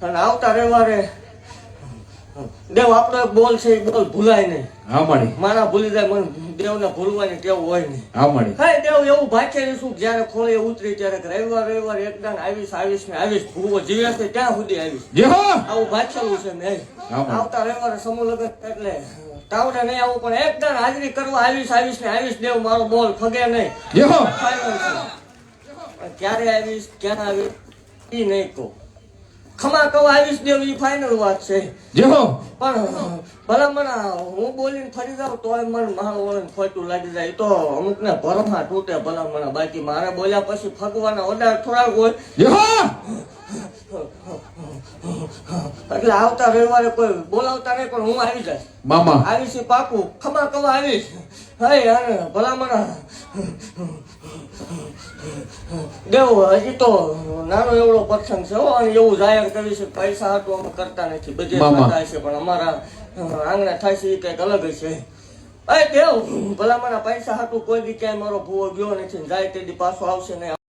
અને આવતા રવિવારે દેવ આપણો એક બોલ છે એ બોલ ભૂલાય નહીં. હા મળી. મારા ભૂલી જાય મને દેવને ભૂલવાની ટેવ હોય નહીં. હા મળી. હા દેવ એવું ભાગ્ય શું જયારે ખોળે ઉતરી ત્યારે રવિવાર એકદમ આવીશ ભૂવો જીવે છે ત્યાં સુધી આવીશ. આવું ભાગ્યેલું છે મેં. આવતા રવિવારે સમૂહ લગન એટલે તાવડે નહીં આવું પણ એકદમ હાજરી કરવા આવીશ દેવ મારો બોલ ફગે નહીં. ક્યારે આવીશ ક્યાં આવીશ ઈ નહીં કહું. ખમા કહું આવીશ દેવ ઈ ફાઇનલ વાત છે. પણ ભલામણ હું બોલીને ફરી જાઉં તોય મને મારું વળન ખોટું લાગી જાય તો અમુક ને ભરમા તૂટે ભલામણ. બાકી મારે બોલ્યા પછી ફગવાના ઓર્ડર થોડાક હોય. એટલે આવતા રવિવારે કોઈ બોલાવતા નહીં પણ હું આવી જાય મામા. આવીશ પાકું. ખમા કહું આવીશ. હે ભલામણ દેવ હજી તો નાનો એવડો પ્રસંગ છે અને એવું જાહેર કરી છે પૈસા હતું અમે કરતા નથી બધે કરતા છે પણ અમારા આંગણા થાય છે એ કઈક અલગ છે. દેવ ભલામણ પૈસા હતું કોઈ દી ક્યાંય મારો ભૂવો ગયો નથી જાય તે દી પાછો આવશે નહીં.